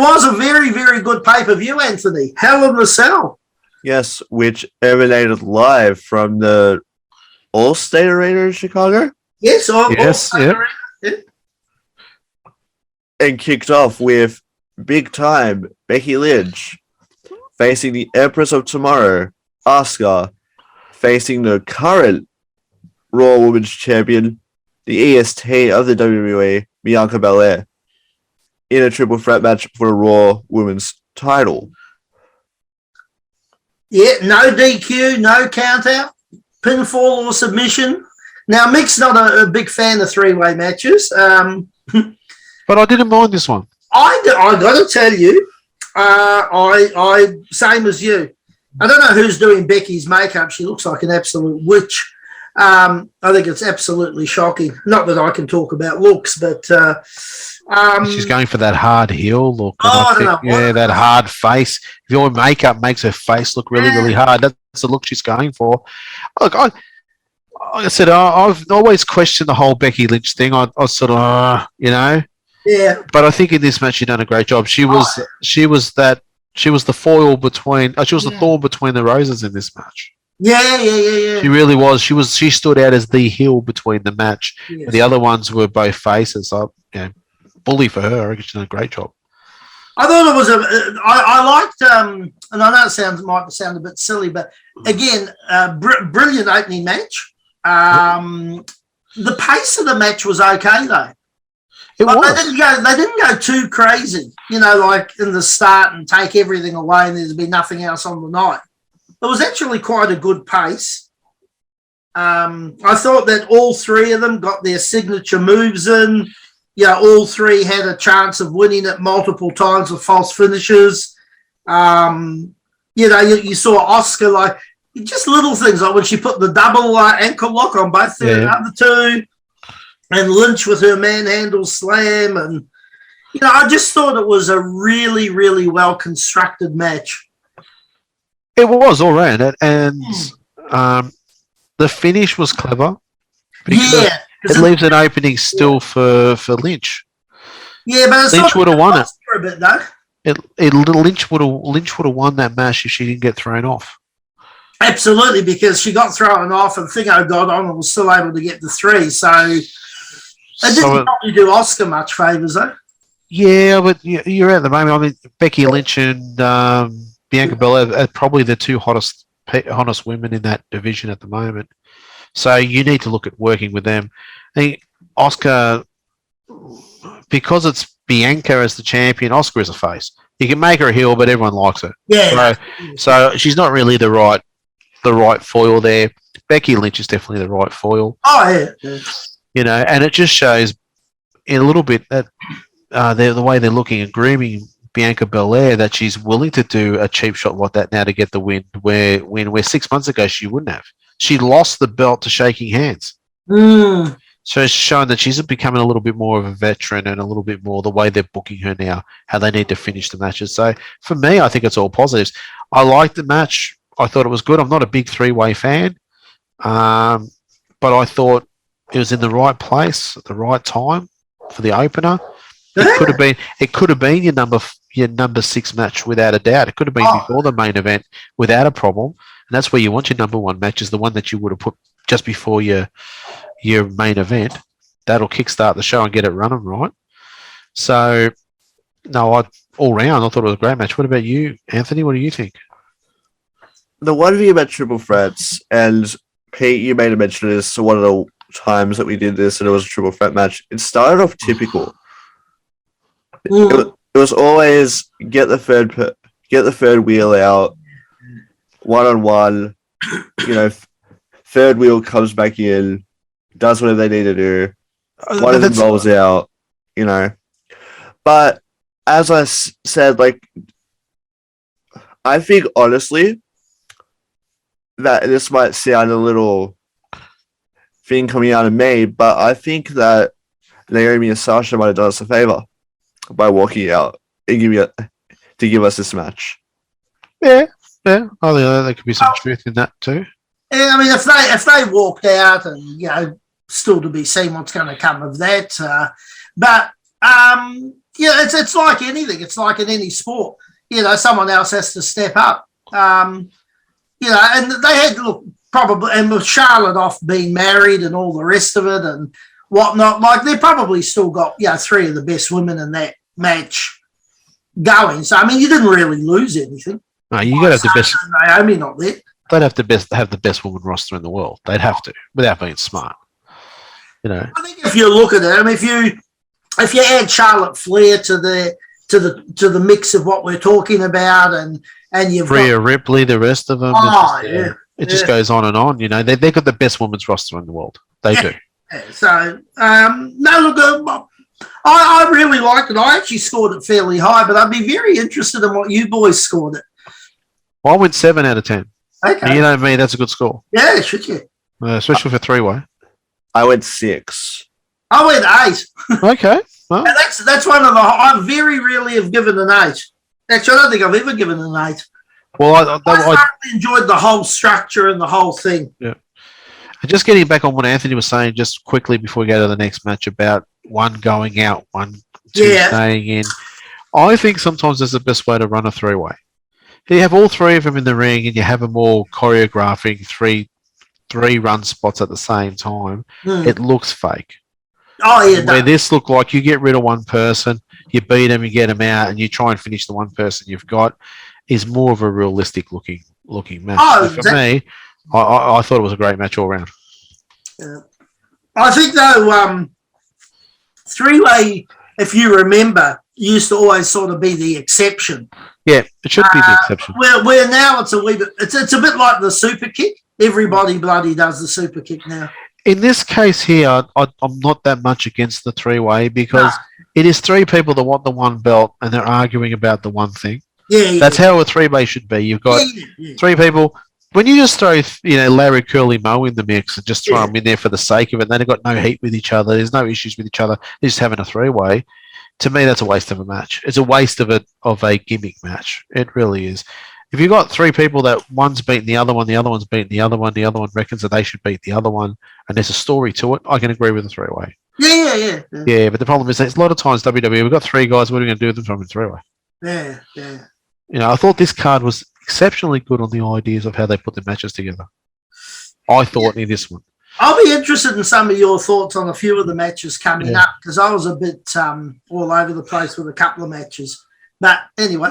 was a very, very good pay-per-view, Anthony. Hell in the Cell. Yes, which emanated live from the All-State Arena in Chicago. Yes, yeah. And kicked off with big-time Becky Lynch facing the Empress of Tomorrow, Asuka, facing the current Raw Women's Champion, the EST of the WWE, Bianca Belair, in a triple threat match for the Raw Women's title. Yeah, no DQ, no count-out, pinfall or submission. Now, Mick's not a big fan of three-way matches. But I didn't mind this one. I got to tell you, I same as you. I don't know who's doing Becky's makeup. She looks like an absolute witch. I think it's absolutely shocking. Not that I can talk about looks, but she's going for that hard heel look. I don't know. That hard face. Your makeup makes her face look really, really hard. That's the look she's going for. Look, like I said, I've always questioned the whole Becky Lynch thing. I sort of, Yeah. But I think in this match, she done a great job. She was the foil between. She was the thorn between the roses in this match. Yeah. She really was. She stood out as the heel between the match. Yes. The other ones were both faces. So, bully for her. I reckon she done a great job. I thought it was I liked, and I know it might sound a bit silly, but again, brilliant opening match. The pace of the match was okay though. It was. They didn't go too crazy, like in the start and take everything away and there'd be nothing else on the night. It was actually quite a good pace. I thought that all three of them got their signature moves in. All three had a chance of winning it multiple times with false finishes. You saw Asuka, like, just little things, like when she put the double ankle lock on both the other two, and Lynch with her manhandle slam. And, I just thought it was a really, really well-constructed match. It was all around. And the finish was clever. It leaves an opening still for Lynch. Yeah, but it's Lynch would have won it. For a bit, though. Lynch would have won that match if she didn't get thrown off. Absolutely, because she got thrown off and Thingo got on and was still able to get the three. So it didn't probably do Asuka much favours, though. Yeah, but you're at the moment. I mean, Becky Lynch and Bianca Belair are probably the two hottest women in that division at the moment. So you need to look at working with them. I think Asuka, because it's Bianca as the champion, Asuka is a face. You can make her a heel, but everyone likes her. Yeah. So she's not really the right foil there. Becky Lynch is definitely the right foil. Oh yeah. And it just shows in a little bit that the way they're looking and grooming Bianca Belair, that she's willing to do a cheap shot like that now to get the win. Where 6 months ago she wouldn't have. She lost the belt to shaking hands. So it's showing that she's becoming a little bit more of a veteran and a little bit more the way they're booking her now, how they need to finish the matches. So for me, I think it's all positives. I liked the match. I thought it was good. I'm not a big three-way fan, but I thought it was in the right place at the right time for the opener. It could have been your number 6 match without a doubt. It could have been before the main event without a problem. And that's where you want your number 1 match, is the one that you would have put just before your main event. That'll kickstart the show and get it running right. So, no, all round, I thought it was a great match. What about you, Anthony? What do you think? The one thing about triple threats, and Pete, you made a mention of this one of the times that we did this and it was a triple threat match. It started off typical. It was always get the third wheel out, 1-on-1. Third wheel comes back in, does whatever they need to do. One of them rolls out, But as I said, I think honestly that this might sound a little thing coming out of me, but I think that Naomi and Sasha might have done us a favor by walking out and give us this match. Yeah. I think there could be some truth in that too. Yeah, I mean, if they walked out, and still to be seen what's going to come of that. But Yeah, it's like anything. It's like in any sport. You know, someone else has to step up. You know, and they had probably, and with Charlotte off being married and all the rest of it and whatnot, like they probably still got three of the best women in that match going. So I mean, you didn't really lose anything. No, you got to have the best. Naomi not there. They'd have the best woman roster in the world. They'd have to, without being smart. You know, I think if you look at it, I mean, if you add Charlotte Flair to the mix of what we're talking about, and you've Rhea Ripley, the rest of them. It just goes on and on. You know, they've got the best women's roster in the world. They do. Yeah. So no, look, I really liked it. I actually scored it fairly high, but I'd be very interested in what you boys scored it. Well, I went 7 out of 10. Okay. And you know me, that's a good score. Yeah, should you? Especially for three-way. I went 6. I went 8. Okay. Well, and that's one of the. I very rarely have given an 8. Actually, I don't think I've ever given an 8. Well, I thoroughly enjoyed the whole structure and the whole thing. Yeah. And just getting back on what Anthony was saying, just quickly before we go to the next match about one going out, two staying in. I think sometimes that's the best way to run a three-way. You have all three of them in the ring, and you have them all choreographing three run spots at the same time. It looks fake. Oh yeah. Where this look like you get rid of one person, you beat them, you get them out, and you try and finish the one person you've got, is more of a realistic looking match. Oh, so for me, I thought it was a great match all round. Yeah. I think though, three-way, if you remember, used to always sort of be the exception. Yeah, it should be the exception. Where now it's a wee bit. It's a bit like the super kick. Everybody bloody does the super kick now. In this case here, I'm not that much against the three-way because it is three people that want the one belt and they're arguing about the one thing. Yeah. That's how a three-way should be. You've got three people. When you just throw, Larry Curly Moe in the mix and just throw them in there for the sake of it, and they've got no heat with each other. There's no issues with each other. They're just having a three-way. To me, that's a waste of a match. It's a waste of a gimmick match. It really is. If you've got three people that one's beating the other one's beating the other one reckons that they should beat the other one, and there's a story to it, I can agree with a three-way. Yeah, but the problem is that a lot of times WWE, we've got three guys, what are we going to do with them from a three-way? Yeah. I thought this card was exceptionally good on the ideas of how they put the matches together. I thought in this one. I'll be interested in some of your thoughts on a few of the matches coming up because I was a bit all over the place with a couple of matches. But anyway.